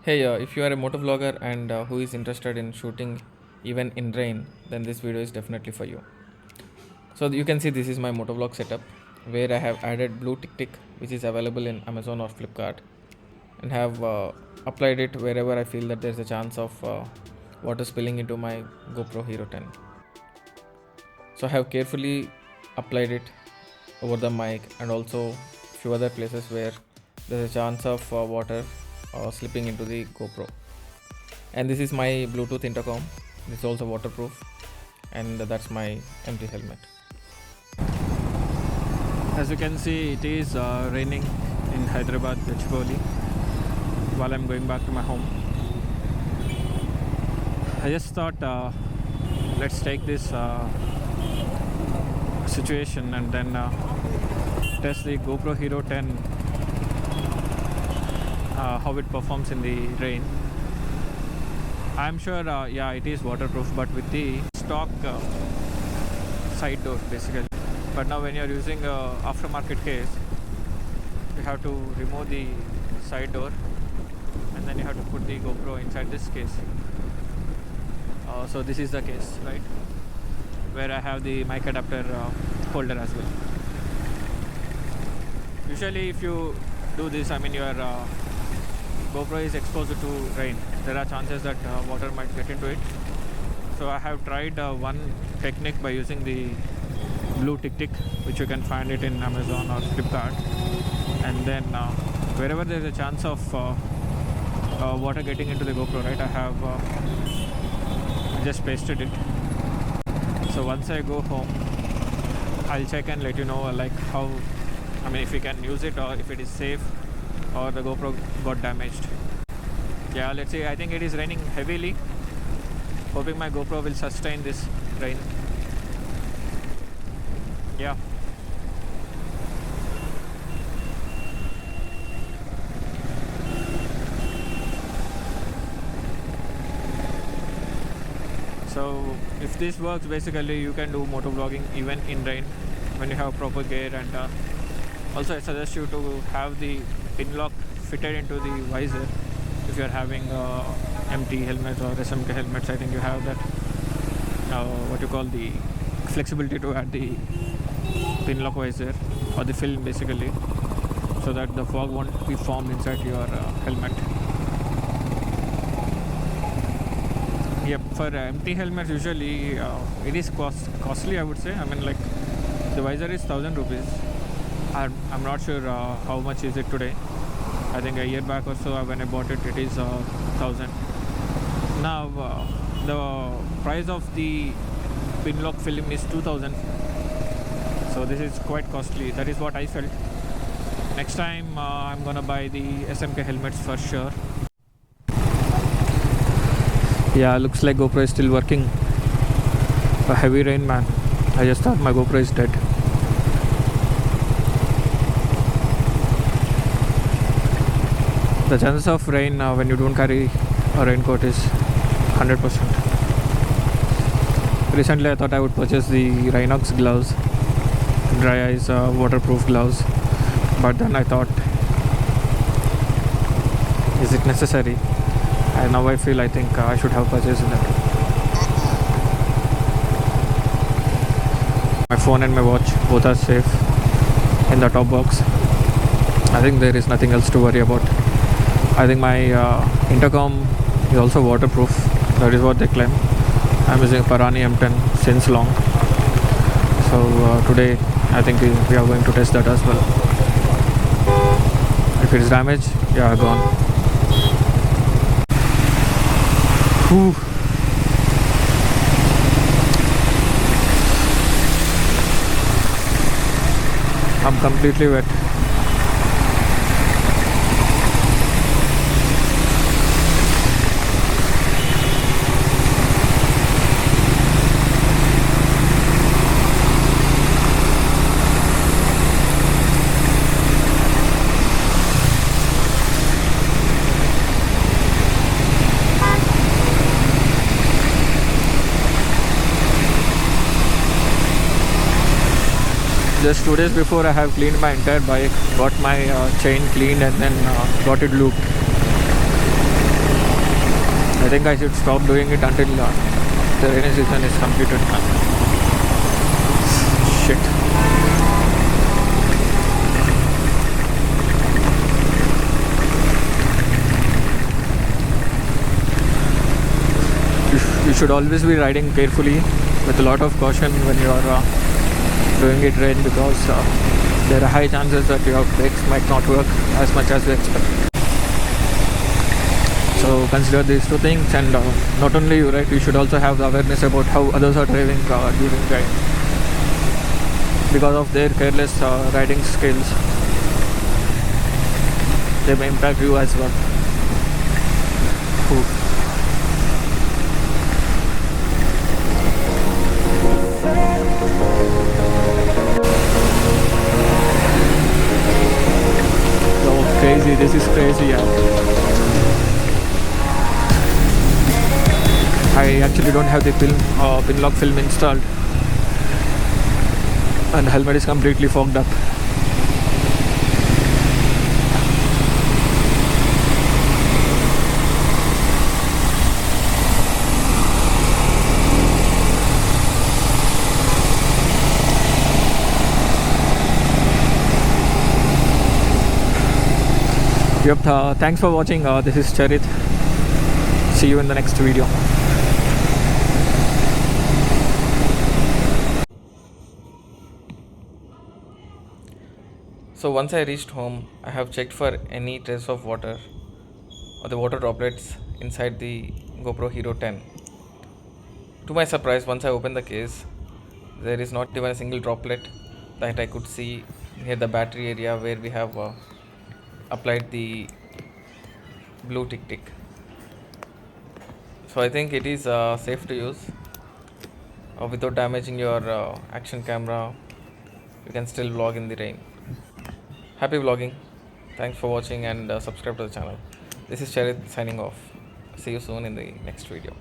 Hey, if you are a motor vlogger and who is interested in shooting even in rain, then this video is definitely for you. So you can see this is my motovlog setup where I have added blue tick which is available in Amazon or Flipkart and have applied it wherever I feel that there's a chance of water spilling into my GoPro Hero 10. So I have carefully applied it over the mic and also few other places where there's a chance of water slipping into the GoPro. And this is my Bluetooth intercom. This is also waterproof, and that's my empty helmet. As you can see, it is raining in Hyderabad, Gachibowli, while I'm going back to my home. I just thought let's take this situation and then test the GoPro Hero 10, how it performs in the rain. I'm sure yeah, it is waterproof, but with the stock side door basically. But now when you're using a aftermarket case, you have to remove the side door and then you have to put the GoPro inside this case. So this is the case, right, where I have the mic adapter holder as well. Usually if you do this, I mean your GoPro is exposed to rain, there are chances that water might get into it. So I have tried one technique by using the blue tick, which you can find it in Amazon or Flipkart, and then wherever there is a chance of water getting into the GoPro, right, I have just pasted it. So once I go home, I'll check and let you know like how, I mean if we can use it or if it is safe or the GoPro got damaged. Yeah, let's see. I think it is raining heavily. Hoping my GoPro will sustain this rain. Yeah. So if this works, basically you can do moto vlogging even in rain when you have proper gear. And also I suggest you to have the pin lock fitted into the visor. If you are having MT helmets or SMK helmets, I think you have that what you call the flexibility to add the pin lock visor or the film basically, so that the fog won't be formed inside your helmet. Yep, for MT helmets usually it is costly, I would say. I mean like the visor is 1,000 rupees. I'm not sure how much is it today. I think a year back or so when I bought it, it is 1,000. Now the price of the pin lock film is 2,000. So this is quite costly. That is what I felt. Next time I'm gonna buy the SMK helmets for sure. Yeah, looks like GoPro is still working. A heavy rain, man. I just thought my GoPro is dead. The chances of rain when you don't carry a raincoat is 100%. Recently I thought I would purchase the Rhinox gloves, dry ice waterproof gloves, but then I thought, is it necessary? And now I feel I think I should have purchased that. My phone and my watch both are safe in the top box. I think there is nothing else to worry about. I think my intercom is also waterproof. That is what they claim. I'm using Parani M10 since long. So today I think we are going to test that as well. If it is damaged, yeah, gone. Whew. I'm completely wet. Just 2 days before I have cleaned my entire bike, got my chain cleaned and then got it looped. I think I should stop doing it until the rainy season is completed. Shit. You should always be riding carefully with a lot of caution when you are doing it rain, because there are high chances that your brakes might not work as much as you expect. So consider these two things, and not only you, right, you should also have the awareness about how others are driving during rain. Because of their careless riding skills, they may impact you as well. Ooh. Crazy, this is crazy, yeah. I actually don't have the pin lock film installed, and the helmet is completely fogged up. Yep, thanks for watching. This is Charith. See you in the next video. So once I reached home, I have checked for any trace of water or the water droplets inside the GoPro Hero 10. To my surprise, once I opened the case, there is not even a single droplet that I could see near the battery area where we have applied the blue tick. So I think it is safe to use without damaging your action camera. You can still vlog in the rain. Happy vlogging. Thanks for watching, and subscribe to the channel. This is Charith signing off. See you soon in the next video.